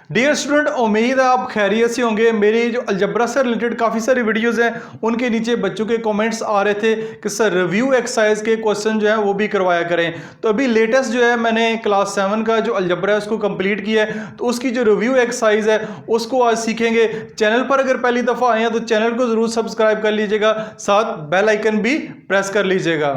Dear student, उम्मीद है आप खैरियत से होंगे। मेरी जो अलजबरा से रिलेटेड काफ़ी सारी वीडियोस हैं उनके नीचे बच्चों के कमेंट्स आ रहे थे कि सर रिव्यू एक्सरसाइज के क्वेश्चन जो है वो भी करवाया करें। तो अभी लेटेस्ट जो है मैंने क्लास 7 का जो अलजबरा है उसको कंप्लीट किया है, तो उसकी जो रिव्यू एक्सरसाइज है उसको आज सीखेंगे। चैनल पर अगर पहली दफ़ा आए हैं तो चैनल को ज़रूर सब्सक्राइब कर लीजिएगा, साथ बेल आइकन भी प्रेस कर लीजिएगा।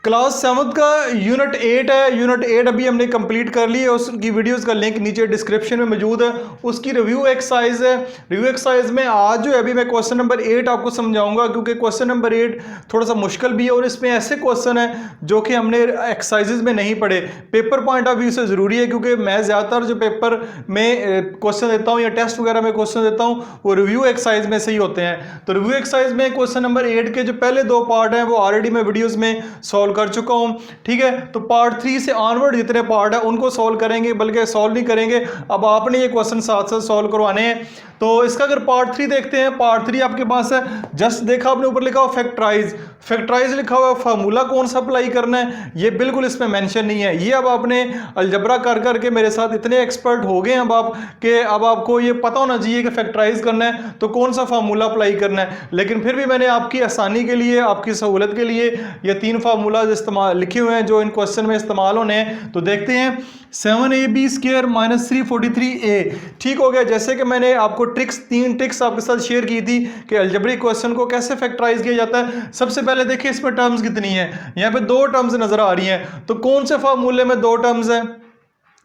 क्लास 7 का यूनिट 8 है। यूनिट 8 अभी हमने कंप्लीट कर ली है, उसकी वीडियोस का लिंक नीचे डिस्क्रिप्शन में मौजूद है। उसकी रिव्यू एक्सरसाइज है। रिव्यू एक्सरसाइज में आज जो है अभी मैं क्वेश्चन नंबर 8 आपको समझाऊंगा, क्योंकि क्वेश्चन नंबर 8 थोड़ा सा मुश्किल भी है और इसमें ऐसे क्वेश्चन है जो कि हमने एक्सरसाइजेज में नहीं पढ़े। पेपर पॉइंट ऑफ व्यू से ज़रूरी है, क्योंकि मैं ज़्यादातर जो पेपर में क्वेश्चन देता हूँ या टेस्ट वगैरह में क्वेश्चन देता हूँ वो रिव्यू एक्सरसाइज में से ही होते हैं। तो रिव्यू एक्सरसाइज में क्वेश्चन नंबर 8 के जो पहले 2 पार्ट हैं वो ऑलरेडी मैं वीडियोज़ में सॉल्व कर चुका हूं। ठीक है, तो पार्ट 3 से ऑनवर्ड जितने पार्ट है उनको सॉल्व करेंगे, बल्कि सॉल्व नहीं करेंगे, अब आपने ये क्वेश्चन साथ साथ सॉल्व करवाने हैं। तो इसका अगर पार्ट 3 देखते हैं, पार्ट 3 आपके पास है। जस्ट देखा आपने ऊपर लिखा हुआ फैक्टराइज, फैक्टराइज लिखा हुआ, फार्मूला कौन सा अप्लाई करना है ये बिल्कुल इसमें मेंशन नहीं है। ये अब आपने अलजबरा कर करके मेरे साथ इतने एक्सपर्ट हो गए अब आप कि अब आपको ये पता होना चाहिए कि फैक्टराइज करना है तो कौन सा फार्मूला अप्लाई करना है। लेकिन फिर भी मैंने आपकी आसानी के लिए, आपकी सहूलत के लिए ये 3 फार्मूला इस्तेमाल लिखे हुए हैं जो इन क्वेश्चन में इस्तेमाल होने हैं। तो देखते हैं 7ab स्क्वायर माइनस 343a। ठीक हो गया। जैसे कि मैंने आपको ट्रिक्स 3 ट्रिक्स आपके साथ शेयर की थी कि अलजेब्रिक क्वेश्चन को कैसे फैक्टराइज किया जाता है। सबसे पहले देखिए इसमें टर्म्स कितनी है। यहाँ पे 2 टर्म्स नजर आ रही हैं, तो कौन से फार्मूले में 2 टर्म्स हैं?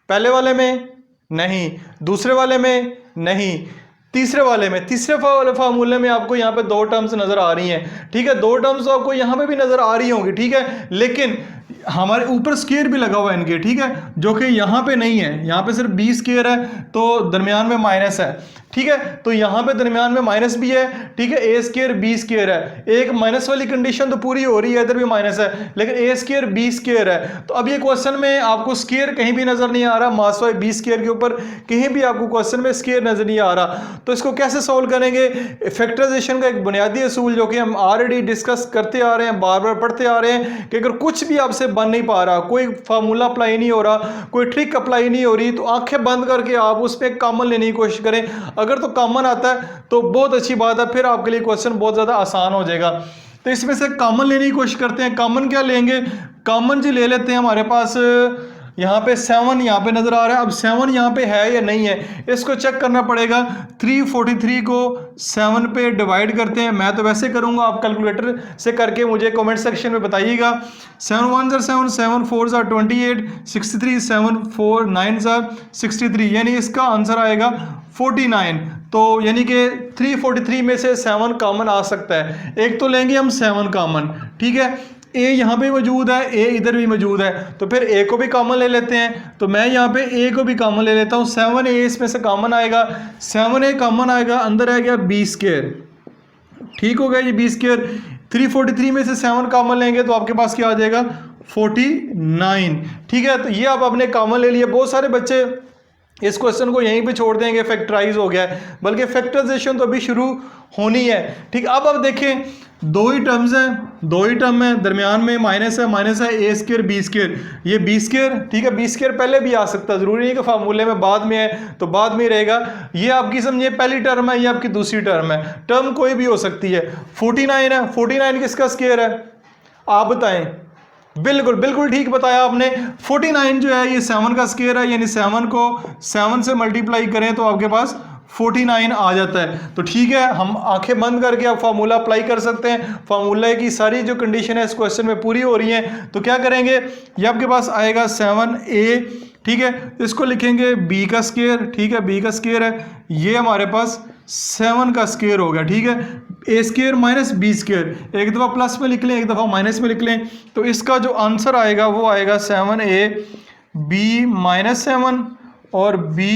पहले वाले में नहीं, दूसरे वाले में नहीं, तीसरे वाले में, तीसरे वाले फार्मूले में आपको यहाँ पे 2 टर्म्स नजर आ रही हैं। ठीक है, 2 टर्म्स आपको यहाँ पे भी नजर आ रही होंगी। ठीक है, लेकिन हमारे ऊपर स्क्वायर भी लगा हुआ है इनके, ठीक है, जो कि यहाँ पे नहीं है। यहाँ पे सिर्फ b स्क्वायर है तो दरमियान में माइनस है। ठीक है, तो यहाँ पे दरमियान में माइनस भी है। ठीक है, a स्क्वायर b स्क्वायर है, एक माइनस वाली कंडीशन तो पूरी हो रही है, इधर भी माइनस है, लेकिन a स्क्वायर b स्क्वायर है। तो अब ये क्वेश्चन में आपको स्क्वायर कहीं भी नजर नहीं आ रहा, मास वाई b स्क्वायर के ऊपर कहीं भी आपको क्वेश्चन में स्क्वायर नजर नहीं आ रहा। तो इसको कैसे सॉल्व करेंगे? फैक्टराइजेशन का एक बुनियादी असूल जो कि हम ऑलरेडी डिस्कस करते आ रहे हैं, बार बार पढ़ते आ रहे हैं कि अगर कुछ भी आपसे बन नहीं पा रहा, कोई फार्मूला अप्लाई नहीं हो रहा, कोई ट्रिक अप्लाई नहीं हो रही, तो आंखें बंद करके आप उसमें कॉमन लेने की कोशिश करें। अगर तो कॉमन आता है तो बहुत अच्छी बात है, फिर आपके लिए क्वेश्चन बहुत ज़्यादा आसान हो जाएगा। तो इसमें से कॉमन लेने की कोशिश करते हैं। कॉमन क्या लेंगे? कॉमन जी ले लेते हैं। हमारे पास यहाँ पे 7 यहाँ पे नजर आ रहा है। अब 7 यहाँ पे है या नहीं है इसको चेक करना पड़ेगा। 343 को 7 पे डिवाइड करते हैं। मैं तो वैसे करूँगा, आप कैलकुलेटर से करके मुझे कमेंट सेक्शन में बताइएगा। 7 1 7 7 4 28 63 7 4 9 63, यानी इसका आंसर आएगा 49। तो यानी कि 343 में से 7 कॉमन आ सकता है। एक तो लेंगे हम 7 कॉमन। ठीक है, a यहाँ पे मौजूद है, a इधर भी मौजूद है, तो फिर a को भी कॉमन ले लेते हैं। तो मैं यहाँ पे a को भी कॉमन ले लेता हूँ। 7a इसमें से कॉमन आएगा, 7a कॉमन आएगा, अंदर आ गया b स्क्वायर। ठीक हो गया जी, b स्क्वायर। 343 में से 7 कॉमन लेंगे तो आपके पास क्या आ जाएगा? 49। ठीक है, तो ये आप आपने कॉमन ले लिया। बहुत सारे बच्चे इस क्वेश्चन को यहीं पे छोड़ देंगे, फैक्टराइज हो गया है, बल्कि फैक्टराइजेशन तो अभी शुरू होनी है। ठीक, अब देखें 2 ही टर्म्स हैं, 2 ही टर्म है, दरमियान में माइनस है, माइनस है, a स्क्वायर b स्क्वायर, ये b स्क्वायर। ठीक है, b स्क्वायर पहले भी आ सकता है, जरूरी नहीं कि फार्मूले में बाद में है तो बाद में रहेगा। ये आपकी समझिए पहली टर्म है, ये आपकी दूसरी टर्म है, टर्म कोई भी हो सकती है। 49 है, 49 किसका स्क्वायर है आप बताएं? बिल्कुल बिल्कुल ठीक बताया आपने। 49 जो है ये 7 का स्क्वायर है, यानी 7 को 7 से मल्टीप्लाई करें तो आपके पास 49 आ जाता है। तो ठीक है, हम आंखें बंद करके आप फार्मूला अप्लाई कर सकते हैं। फार्मूला की सारी जो कंडीशन है इस क्वेश्चन में पूरी हो रही है। तो क्या करेंगे, ये आपके पास आएगा 7a। ठीक है, इसको लिखेंगे b का स्क्वायर। ठीक है, b का स्क्वायर है, ये हमारे पास 7 का स्क्वायर हो गया। ठीक है, a square minus b square, एक दफ़ा प्लस में लिख लें, एक दफ़ा माइनस में लिख लें, तो इसका जो आंसर आएगा वो आएगा 7a b माइनस 7 और b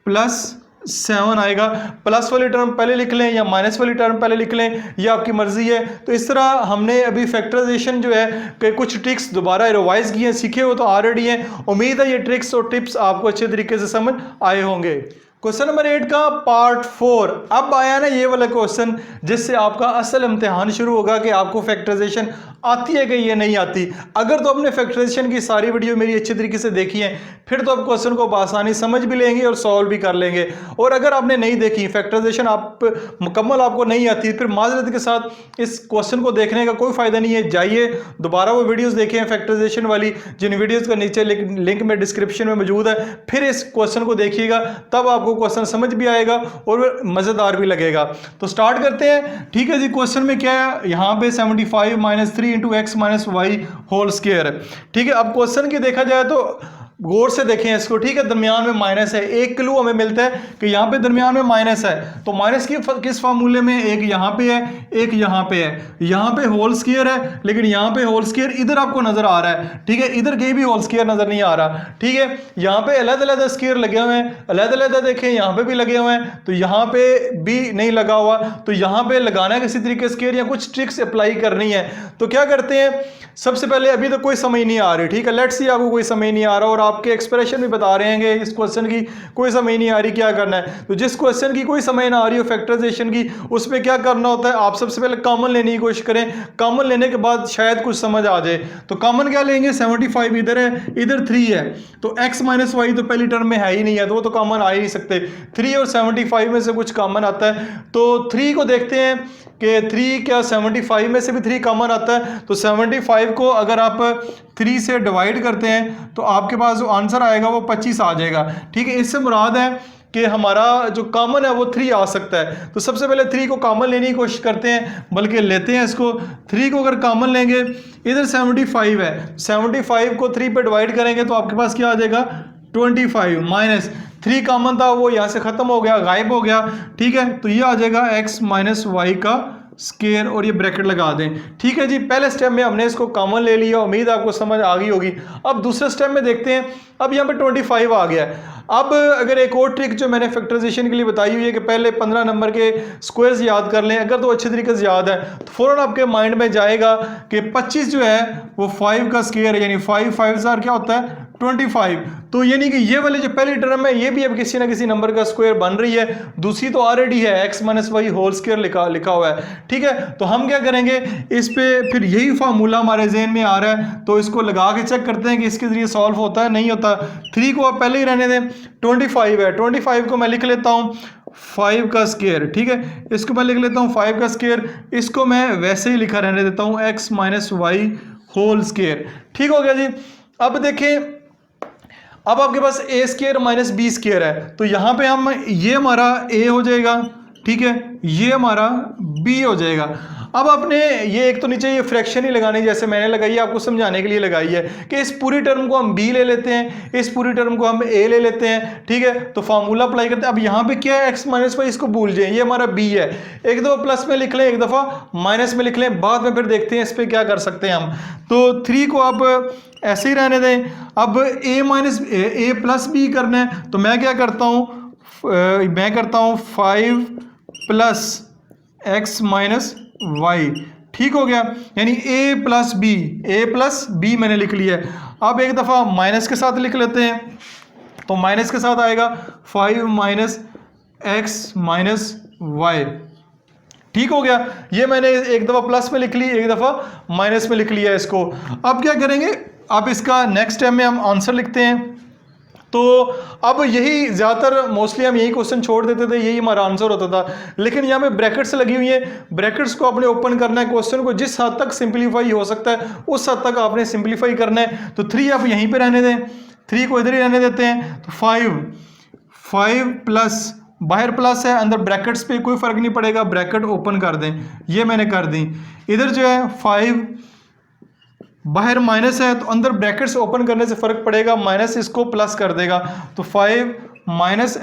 प्लस 7 आएगा। प्लस वाली टर्म पहले लिख लें या माइनस वाली टर्म पहले लिख लें, ये आपकी मर्जी है। तो इस तरह हमने अभी फैक्टराइजेशन जो है कि कुछ ट्रिक्स दोबारा रिवाइज किए हैं, सीखे हो तो ऑलरेडी हैं। उम्मीद है ये ट्रिक्स और टिप्स आपको अच्छे तरीके से समझ आए होंगे। क्वेश्चन नंबर 8 का पार्ट 4। अब आया ना ये वाला क्वेश्चन जिससे आपका असल इम्तिहान शुरू होगा कि आपको फैक्टराइजेशन आती है कि ये नहीं आती। अगर तो आपने फैक्टराइजेशन की सारी वीडियो मेरी अच्छी तरीके से देखी है फिर तो आप क्वेश्चन को आसानी समझ भी लेंगे और सॉल्व भी कर लेंगे। और अगर आपने नहीं देखी फैक्टराइजेशन आप मुकम्मल आपको नहीं आती फिर माजरत के साथ इस क्वेश्चन को देखने का कोई फायदा नहीं है। जाइए दोबारा वो वीडियोस देखें फैक्टराइजेशन वाली, जिन वीडियोस का नीचे लिंक में डिस्क्रिप्शन में मौजूद है, फिर इस क्वेश्चन को देखिएगा, तब आपको क्वेश्चन समझ भी आएगा और मजेदार भी लगेगा। तो स्टार्ट करते हैं। ठीक है जी, क्वेश्चन में क्या है, यहां पे 75 - 3 × x - y होल स्क्वायर है। ठीक है, अब क्वेश्चन की देखा जाए तो गौर से देखें इसको। ठीक है, दरमियान में माइनस है, एक क्लू हमें मिलता है कि यहाँ पे दरमियान में माइनस है, तो माइनस की किस फार्मूले में, एक यहाँ पे है एक यहाँ पे है, यहाँ पे होल स्क्वायर है लेकिन यहाँ पे होल स्क्वायर इधर आपको नजर आ रहा है। ठीक है, इधर कहीं भी होल स्क्वायर नजर नहीं आ रहा। ठीक है, यहाँ पे अलग-अलग स्क्वायर लगे हुए हैं, अलग-अलग देखें यहाँ पे भी लगे हुए हैं, तो यहाँ पे भी नहीं लगा हुआ, तो यहाँ पे लगाना है किसी तरीके स्क्वायर या कुछ ट्रिक्स अप्लाई करनी है। तो क्या करते हैं, सबसे पहले अभी तो कोई समझ नहीं आ रही। ठीक है, लेट्स सी आपको कोई समझ नहीं आ रहा और आपके एक्सप्रेशन भी बता रहे हैं कि इस क्वेश्चन की कोई समझ नहीं आ रही, क्या करना है। तो जिस क्वेश्चन की कोई समझ ना आ रही हो फैक्टराइजेशन की, उसमें क्या करना होता है, आप सबसे पहले कॉमन लेने की कोशिश करें। कॉमन लेने के बाद शायद कुछ समझ आ जाए। तो कॉमन क्या लेंगे, 75 इधर है, इधर 3 है, तो x - y तो पहली टर्म में है ही नहीं है, तो वो तो कॉमन आ ही नहीं सकते। 3 और 75 में से कुछ कॉमन आता है, तो 3 को देखते हैं कि 3 क्या 75 में से भी 3 कॉमन आता है। तो 75 को अगर आप 3 से डिवाइड करते हैं तो आपके पास जो आंसर आएगा वो 25 आ जाएगा। ठीक है, इससे मुराद है कि हमारा जो कॉमन है वो 3 आ सकता है। तो सबसे पहले 3 को कॉमन लेने की कोशिश करते हैं, बल्कि लेते हैं इसको। 3 को अगर कॉमन लेंगे, इधर 75 है, 75 को 3 पे डिवाइड करेंगे तो आपके पास क्या आ जाएगा, 25 माइनस 3 कॉमन था वो यहाँ से खत्म हो गया, गायब हो गया। ठीक है, तो ये आ जाएगा x - y का स्क्वायर और ये ब्रैकेट लगा दें। ठीक है जी, पहले स्टेप में हमने इसको कॉमन ले लिया, उम्मीद आपको समझ आ गई होगी। अब दूसरे स्टेप में देखते हैं, अब यहाँ पे 25 आ गया है। अब अगर एक और ट्रिक जो मैंने फैक्टराइजेशन के लिए बताई हुई है कि पहले 15 नंबर के स्क्वायर्स याद कर लें, अगर तो अच्छे तरीके से याद है तो फौरन आपके माइंड में जाएगा कि 25 जो है वो 5 का स्क्वायर है, यानी 5 5 क्या होता है 25। तो यानी कि ये वाले जो पहली टर्म है ये भी अब किसी ना किसी नंबर का स्क्वायर बन रही है, दूसरी तो ऑलरेडी है x - y होल स्क्वायर लिखा हुआ है। ठीक है, तो हम क्या करेंगे, इस पे फिर यही फार्मूला हमारे जहन में आ रहा है तो इसको लगा के चेक करते हैं कि इसके जरिए सॉल्व होता है नहीं होता। 3 को आप पहले ही रहने दें, 25 है, 25 को मैं लिख लेता हूँ 5 का स्क्वायर। ठीक है, इसको मैं लिख लेता हूँ 5 का स्क्वायर, इसको मैं वैसे ही लिखा रहने देता हूँ x - y होल स्क्वायर। ठीक हो गया जी। अब देखें, अब आपके पास a स्क्वायर - b स्क्वायर है, तो यहाँ पे हम ये हमारा a हो जाएगा, ठीक है, ये हमारा b हो जाएगा। अब आपने ये एक तो नीचे ये फ्रैक्शन ही लगानी, जैसे मैंने लगाई है, आपको समझाने के लिए लगाई है कि इस पूरी टर्म को हम b ले लेते हैं, इस पूरी टर्म को हम a ले लेते हैं। ठीक है, तो फार्मूला अप्लाई करते हैं। अब यहाँ पे क्या है, x - y, इसको भूल जाए, ये हमारा b है। एक दफ़ा प्लस में लिख लें, एक दफ़ा माइनस में लिख लें, बाद में फिर देखते हैं इस पर क्या कर सकते हैं हम। तो 3 को आप ऐसे ही रहने दें। अब a + b करना है, तो मैं क्या करता हूँ, मैं करता हूँ 5 + x - y। ठीक हो गया, यानी a + b मैंने लिख लिया है। अब एक दफ़ा माइनस के साथ लिख लेते हैं, तो माइनस के साथ आएगा 5 - x - y। ठीक हो गया, ये मैंने एक दफ़ा प्लस में लिख ली, एक दफ़ा माइनस में लिख लिया इसको। अब क्या करेंगे, अब इसका नेक्स्ट स्टेप में हम आंसर लिखते हैं। तो अब यही ज़्यादातर मोस्टली हम यही क्वेश्चन छोड़ देते थे, यही हमारा आंसर होता था, लेकिन यहाँ पे ब्रैकेट्स लगी हुई है, ब्रैकेट्स को आपने ओपन करना है, क्वेश्चन को जिस हद तक सिंप्लीफाई हो सकता है उस हद तक आपने सिंप्लीफाई करना है। तो 3 आप यहीं पे रहने दें, 3 को इधर ही रहने देते हैं। तो 5 प्लस, बाहर प्लस है, अंदर ब्रैकेट्स पे कोई फर्क नहीं पड़ेगा, ब्रैकेट ओपन कर दें, ये मैंने कर दी। इधर जो है 5, बाहर माइनस है तो अंदर ब्रैकेट्स ओपन करने से फर्क पड़ेगा, माइनस इसको प्लस कर देगा, तो 5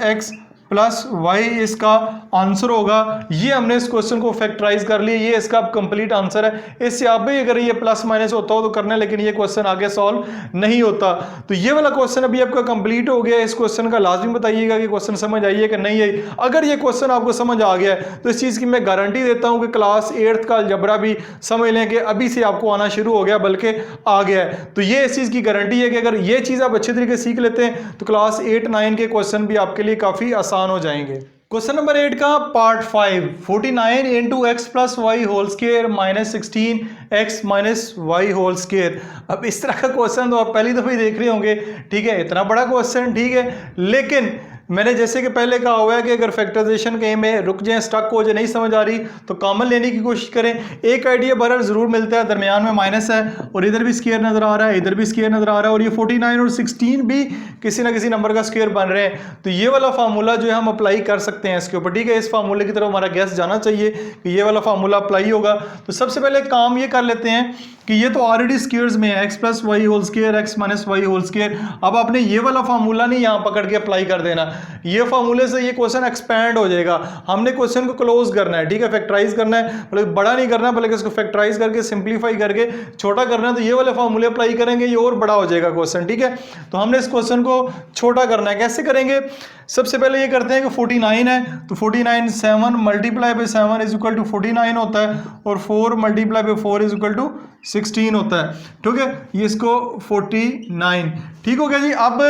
- x + y इसका आंसर होगा। ये हमने इस क्वेश्चन को फैक्टराइज कर लिया, ये इसका कंप्लीट आंसर है। इससे आप भी अगर ये प्लस माइनस होता हो तो करना है, लेकिन ये क्वेश्चन आगे सॉल्व नहीं होता। तो ये वाला क्वेश्चन अभी आपका कंप्लीट हो गया। इस क्वेश्चन का लाजमी बताइएगा कि क्वेश्चन समझ आई है कि नहीं आई। अगर ये क्वेश्चन आपको समझ आ गया है तो इस चीज़ की मैं गारंटी देता हूँ कि क्लास 8th का अलजबरा भी समझ लें कि अभी से आपको आना शुरू हो गया, बल्कि आ गया है। तो ये इस चीज़ की गारंटी है कि अगर ये चीज़ आप अच्छे तरीके से सीख लेते हैं तो क्लास 8 9 के क्वेश्चन भी आपके लिए काफ़ी आसान आसान हो जाएंगे। क्वेश्चन नंबर 8 का part 5, 49 into x plus y whole square minus 16 x minus y whole square. अब इस तरह का क्वेश्चन तो आप पहली दफ़ा ही देख रहे होंगे, ठीक है, इतना बड़ा क्वेश्चन, ठीक है, लेकिन मैंने जैसे कि पहले कहा हुआ है कि अगर फैक्टराइजेशन कहीं में रुक जाए, स्टक हो जाए, नहीं समझ आ रही तो कॉमन लेने की कोशिश करें। एक आइडिया बरर ज़रूर मिलता है, दरमियान में माइनस है और इधर भी स्क्वायर नज़र आ रहा है, इधर भी स्क्वायर नज़र आ रहा है और ये 49 और 16 भी किसी ना किसी नंबर का स्क्वायर बन रहे हैं। तो ये वाला फार्मूला जो है हम अप्लाई कर सकते हैं इसके ऊपर, ठीक है। इस फार्मूले की तरफ हमारा गैस जाना चाहिए कि ये वाला फार्मूला अप्लाई होगा। तो सबसे पहले काम ये कर लेते हैं कि ये तो ऑलरेडी स्क्वायर्स में है, x plus y whole square x minus y whole square. अब आपने ये वाला फार्मूला नहीं यहाँ पकड़ के अप्लाई कर देना, ये फार्मूले से ये क्वेश्चन एक्सपैंड हो जाएगा। हमने क्वेश्चन को क्लोज करना है, ठीक है, फैक्टराइज करना है, मतलब बड़ा नहीं करना बल्कि इसको फैक्टराइज करके सिंप्लीफाई करके छोटा करना है। तो ये वाले फार्मूले अप्लाई करेंगे, ये और बड़ा हो जाएगा क्वेश्चन, ठीक है। तो हमने इस क्वेश्चन को छोटा करना है, कैसे करेंगे? सबसे पहले ये करते हैं कि 49 है तो 49 7 multiply by 7 is equal to 49 होता है और 4 multiply by 4 is equal to 16 होता है, ठीक है। ये इसको 49, ठीक हो गया जी। अब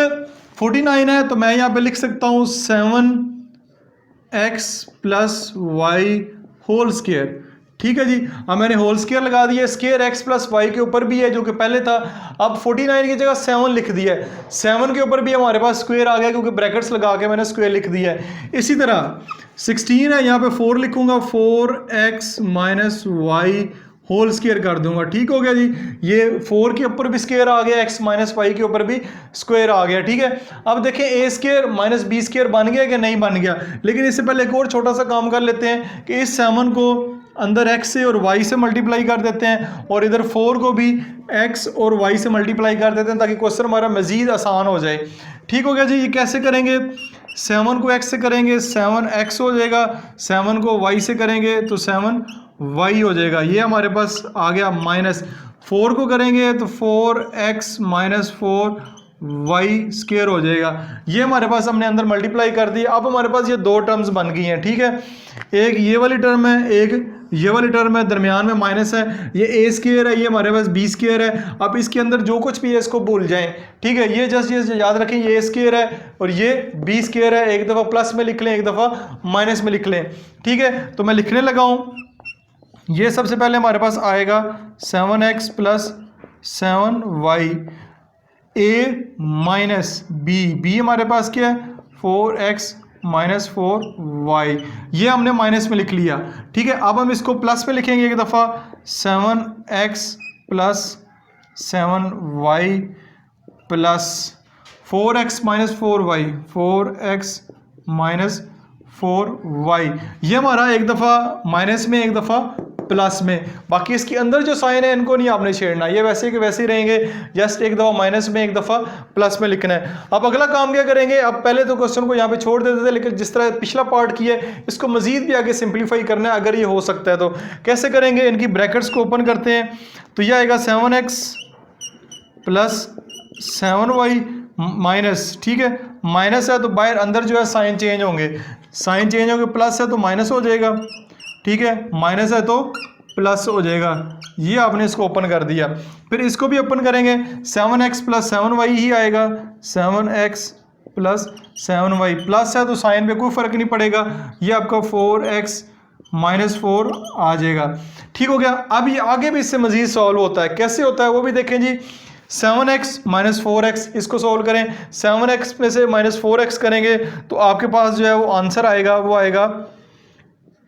49 है तो मैं यहाँ पे लिख सकता हूँ 7x plus y whole square, ठीक है जी। अब मैंने होल स्क्वायर लगा दिया, स्क्वायर x प्लस वाई के ऊपर भी है जो कि पहले था। अब 49 की जगह 7 लिख दिया है, 7 के ऊपर भी हमारे पास स्क्वायर आ गया क्योंकि ब्रैकेट्स लगा के मैंने स्क्वायर लिख दिया है। इसी तरह 16 है, यहाँ पे 4 लिखूंगा, 4x minus y whole square कर दूंगा, ठीक हो गया जी। ये 4 के ऊपर भी स्क्वायर आ गया, x माइनस वाई के ऊपर भी स्क्वायर आ गया, ठीक है। अब देखें a square minus b square बन गया कि नहीं बन गया, लेकिन इससे पहले एक और छोटा सा काम कर लेते हैं कि इस 7 को अंदर x से और y से मल्टीप्लाई कर देते हैं और इधर 4 को भी x और y से मल्टीप्लाई कर देते हैं ताकि क्वेश्चन हमारा मजीद आसान हो जाए, ठीक हो गया जी। ये कैसे करेंगे? 7 को x से करेंगे 7x हो जाएगा, 7 को y से करेंगे तो 7y हो जाएगा, ये हमारे पास आ गया। माइनस 4 को करेंगे तो 4x माइनस 4y स्क्वायर हो जाएगा, ये हमारे पास हमने अंदर मल्टीप्लाई कर दी। अब हमारे पास ये दो टर्म्स बन गई हैं, ठीक है। एक ये वाली टर्म है, एक ये वाली टर्म है, दरमियान में माइनस है, ये a स्क्वायर है, ये हमारे पास b स्क्वायर है। अब इसके अंदर जो कुछ भी है इसको भूल जाएं, ठीक है। ये जस्ट ये याद रखें, ये a स्क्वायर है और ये b स्क्वायर है, एक दफ़ा प्लस में लिख लें, एक दफ़ा माइनस में लिख लें, ठीक है। तो मैं लिखने लगा हूँ, ये सबसे पहले हमारे पास आएगा 7x plus 7y a minus b हमारे पास क्या है 4x माइनस 4y, ये हमने माइनस में लिख लिया, ठीक है। अब हम इसको प्लस में लिखेंगे एक दफ़ा, 7x plus 7y plus 4x minus 4y 4x minus 4y, ये हमारा एक दफ़ा माइनस में एक दफ़ा प्लस में। बाकी इसके अंदर जो साइन है इनको नहीं आपने छेड़ना, ये वैसे के वैसे ही रहेंगे, जस्ट एक दफ़ा माइनस में एक दफ़ा प्लस में लिखना है। अब अगला काम क्या करेंगे? अब पहले तो क्वेश्चन को यहाँ पे छोड़ देते थे, लेकिन जिस तरह पिछला पार्ट किया है इसको मजीद भी आगे सिंप्लीफाई करना है, अगर ये हो सकता है तो कैसे करेंगे? इनकी ब्रैकेट्स को ओपन करते हैं तो यह आएगा 7x प्लस 7y माइनस, ठीक है, माइनस है तो बाहर अंदर जो है साइन चेंज होंगे, साइन चेंज होंगे, प्लस है तो माइनस हो जाएगा, ठीक है, माइनस है तो प्लस हो जाएगा। ये आपने इसको ओपन कर दिया, फिर इसको भी ओपन करेंगे 7x प्लस 7y ही आएगा, 7x प्लस 7y, प्लस है तो साइन पे कोई फ़र्क नहीं पड़ेगा, ये आपका 4x माइनस 4 आ जाएगा, ठीक हो गया। अब ये आगे भी इससे मज़ीद सॉल्व होता है, कैसे होता है वो भी देखें जी। 7x माइनस 4x इसको सॉल्व करें, 7x में से माइनस 4x करेंगे तो आपके पास जो है वो आंसर आएगा, वो आएगा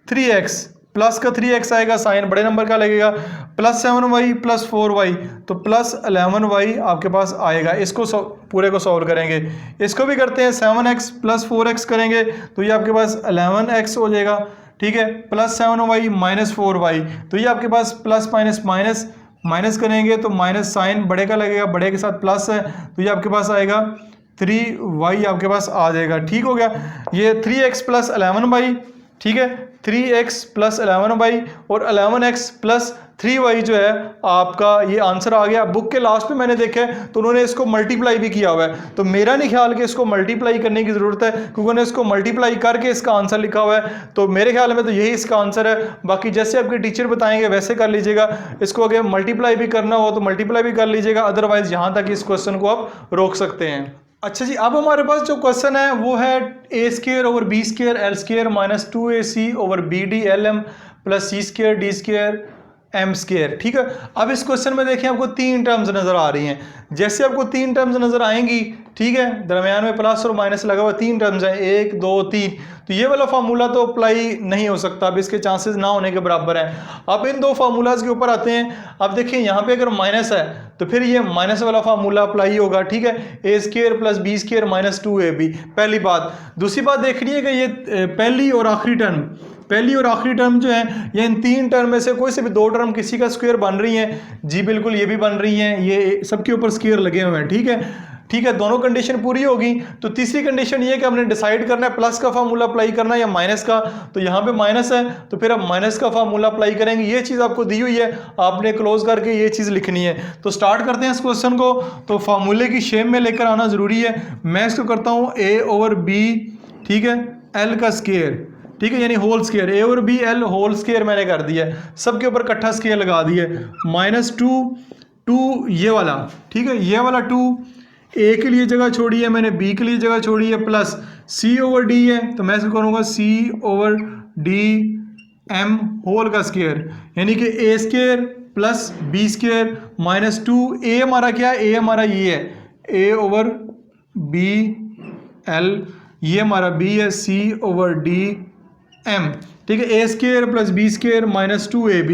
3x, प्लस का 3x आएगा, साइन बड़े नंबर का लगेगा, प्लस 7y प्लस 4y तो प्लस 11y आपके पास आएगा। इसको पूरे को सॉल्व करेंगे, इसको भी करते हैं, 7x प्लस 4x करेंगे तो ये आपके पास 11x हो जाएगा, ठीक है, प्लस 7y माइनस 4y तो ये आपके पास प्लस माइनस माइनस माइनस करेंगे तो माइनस साइन बड़े का लगेगा, बड़े के साथ प्लस है तो ये आपके पास आएगा 3y आपके पास आ जाएगा, ठीक हो गया। ये 3x प्लस 11y, ठीक है, 3x प्लस 11y और 11x प्लस 3y जो है आपका ये आंसर आ गया। बुक के लास्ट में मैंने देखा है तो उन्होंने इसको मल्टीप्लाई भी किया हुआ है, तो मेरा नहीं ख्याल कि इसको मल्टीप्लाई करने की ज़रूरत है क्योंकि उन्होंने इसको मल्टीप्लाई करके इसका आंसर लिखा हुआ है, तो मेरे ख्याल में तो यही इसका आंसर है। बाकी जैसे आपके टीचर बताएंगे वैसे कर लीजिएगा, इसको अगर मल्टीप्लाई भी करना हो तो मल्टीप्लाई भी कर लीजिएगा, अदरवाइज़ यहाँ तक इस क्वेश्चन को आप रोक सकते हैं। अच्छा जी, अब हमारे पास जो क्वेश्चन है वो है A square over B square L square minus 2ac over B D L M plus C square D square M square. ठीक है, अब इस क्वेश्चन में देखिए आपको तीन टर्म्स नजर आ रही हैं। जैसे आपको तीन टर्म्स नजर आएंगी, ठीक है, दरमियान में प्लस और माइनस लगा हुआ, तीन टर्म्स हैं, 1 2 3, तो ये वाला फार्मूला तो अप्लाई नहीं हो सकता, अब इसके चांसेस ना होने के बराबर हैं। अब इन दो फार्मूलाज के ऊपर आते हैं। अब देखिए यहाँ पे अगर माइनस है तो फिर ये माइनस वाला फार्मूला अप्लाई होगा। ठीक है, A square plus B square minus 2ab, पहली बात। दूसरी बात देखनी है कि ये पहली और आखिरी टर्म जो है, ये इन तीन टर्म में से कोई से भी दो टर्म किसी का स्क्वायर बन रही हैं। जी बिल्कुल, ये भी बन रही हैं, ये सबके ऊपर स्क्वायर लगे हुए हैं। ठीक है, दोनों कंडीशन पूरी होगी। तो तीसरी कंडीशन ये कि हमने डिसाइड करना है प्लस का फार्मूला अप्लाई करना है या माइनस का। तो यहाँ पे माइनस है तो फिर हम माइनस का फार्मूला अप्लाई करेंगे। ये चीज़ आपको दी हुई है, आपने क्लोज करके ये चीज़ लिखनी है। तो स्टार्ट करते हैं इस क्वेश्चन को। तो फार्मूले की शेप में लेकर आना जरूरी है। मैं इसको करता हूँ a ओवर बी, ठीक है, एल का स्क्वायर, ठीक है, यानी होल स्क्वायर, ए और बी एल होल स्क्वायर मैंने कर दिया है, सबके ऊपर इकट्ठा स्क्वायर लगा दिया है। माइनस 2 ये वाला, ठीक है, ये वाला 2 ए के लिए जगह छोड़ी है मैंने, बी के लिए जगह छोड़ी है, प्लस सी ओवर डी है तो मैं इसको करूँगा C over D M whole का स्क्वायर, यानी कि A square plus B square minus 2। A हमारा क्या है, ए हमारा ये है, ए ओवर बी एल, ये हमारा बी है, सी ओवर डी एम, ठीक है, A square plus B square minus 2ab।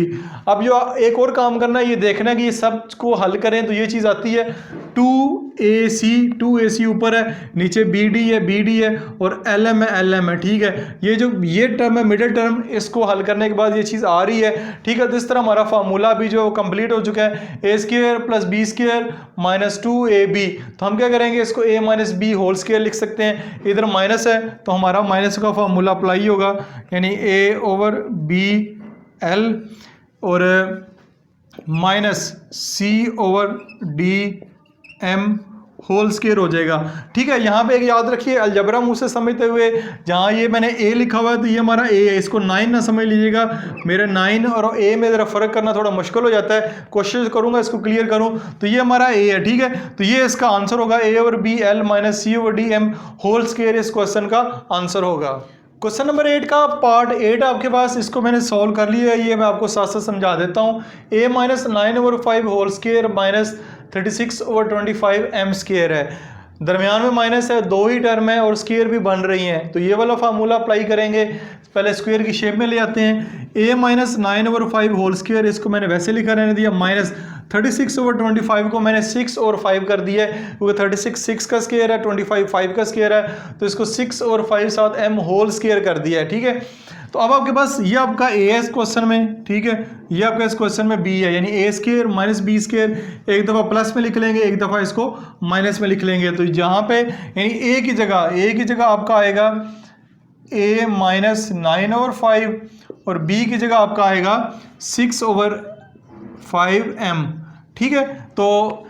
अब जो एक और काम करना है, ये देखना है कि ये सब को हल करें तो ये चीज़ आती है 2ac ऊपर है, नीचे bd है और lm है। ठीक है, ये टर्म है मिडिल टर्म, इसको हल करने के बाद ये चीज़ आ रही है। ठीक है, तो इस तरह हमारा फार्मूला भी जो कंप्लीट हो चुका है, A square plus B square minus 2ab। तो हम क्या करेंगे, इसको a minus B whole square लिख सकते हैं। इधर माइनस है तो हमारा माइनस का फार्मूला अप्लाई होगा, यानी a ओवर बी एल और माइनस सी over D M whole square हो जाएगा। ठीक है, यहाँ पे एक याद रखिए, अलजबरा मुँह से समझते हुए, जहाँ ये मैंने a लिखा हुआ है तो ये हमारा a है, इसको 9 ना समझ लीजिएगा। मेरे 9 और a में ज़रा फ़र्क करना थोड़ा मुश्किल हो जाता है, कोशिश करूँगा इसको क्लियर करूँ। तो ये हमारा a है, ठीक है, तो ये इसका आंसर होगा, a over B l minus C over D M whole square इस क्वेश्चन का आंसर होगा। क्वेश्चन नंबर 8 का पार्ट 8 आपके पास, इसको मैंने सॉल्व कर लिया है, ये मैं आपको साथ साथ समझा देता हूँ। a minus 9 over 5 whole square minus 36 over 25 m square है, दरमियान में माइनस है, दो ही टर्म है और स्क्वायर भी बन रही हैं। तो ये वाला फार्मूला अप्लाई करेंगे। पहले स्क्वायर की शेप में ले आते हैं। a minus 9 over 5 whole square, इसको मैंने वैसे लिखा रहने दिया, माइनस 36 ओवर 25 को मैंने 6 और 5 कर दिया है, क्योंकि 36 6 का स्क्वायर है, 25 5 का स्क्वायर है, तो इसको 6 और 5 साथ m होल स्क्वायर कर दिया है। ठीक है, तो अब आपके पास ये आपका a है इस क्वेश्चन में, ठीक है, ये आपका इस क्वेश्चन में b है, यानी a square minus b square, एक दफ़ा प्लस में लिख लेंगे, एक दफ़ा इसको माइनस में लिख लेंगे। तो यहाँ पे यानी a की जगह आपका आएगा a माइनस 9 ओवर 5 और b की जगह आपका आएगा 6 ओवर 5m। ठीक है, तो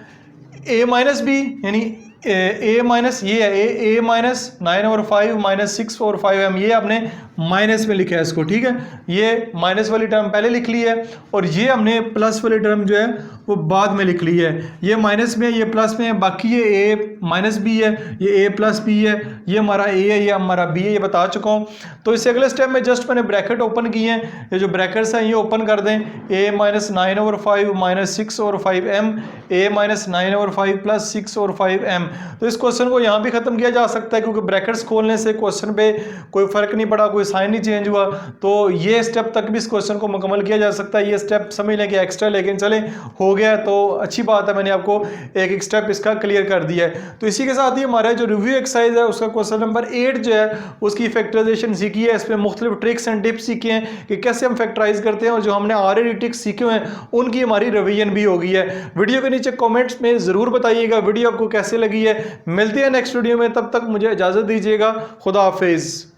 a माइनस b यानी a माइनस ये है a minus 9 over 5 minus 6 over 5m, ये आपने माइनस में लिखा है इसको। ठीक है, ये माइनस वाली टर्म पहले लिख ली है और ये हमने प्लस वाली टर्म जो है वो बाद में लिख ली है। ये माइनस में है, ये प्लस में है, बाकी ये a माइनस बी है, ये a प्लस बी है, ये हमारा a है, ये हमारा b है, ये बता चुका हूँ। तो इस अगले स्टेप में जस्ट मैंने ब्रैकेट ओपन किए हैं, ये जो ब्रैकेट्स हैं ये ओपन कर दें, a minus 9 over 5 minus 6 over 5m, a minus 9 over 5 plus 6 over 5m। तो इस क्वेश्चन को यहाँ भी खत्म किया जा सकता है, क्योंकि ब्रैकेट्स खोलने से क्वेश्चन पे कोई फर्क नहीं पड़ा, कोई साइन नहीं चेंज हुआ, तो ये स्टेप तक भी इस क्वेश्चन को मुकम्मल किया जा सकता है। ये स्टेप समझ लें कि एक्स्ट्रा, लेकिन चले हो गया तो अच्छी बात है, मैंने आपको एक एक स्टेप इसका क्लियर कर दिया है। तो इसी के साथ ही हमारा जो रिव्यू एक्सरसाइज है उसका क्वेश्चन नंबर 8 जो है उसकी फैक्टराइजेशन सीखी है, इस पर मुख्तलिफ ट्रिक्स एंड टिप्स सीखे हैं कि कैसे हम फैक्टराइज करते हैं, और जो हमने ऑलरेडी ट्रिक्स सीखे हुए हैं उनकी हमारी रिवीजन भी हो गई है। वीडियो के नीचे कॉमेंट्स में ज़रूर बताइएगा वीडियो आपको कैसे लगी है। मिलते हैं नेक्स्ट वीडियो में, तब तक मुझे इजाज़त दीजिएगा। खुदा हाफिज़।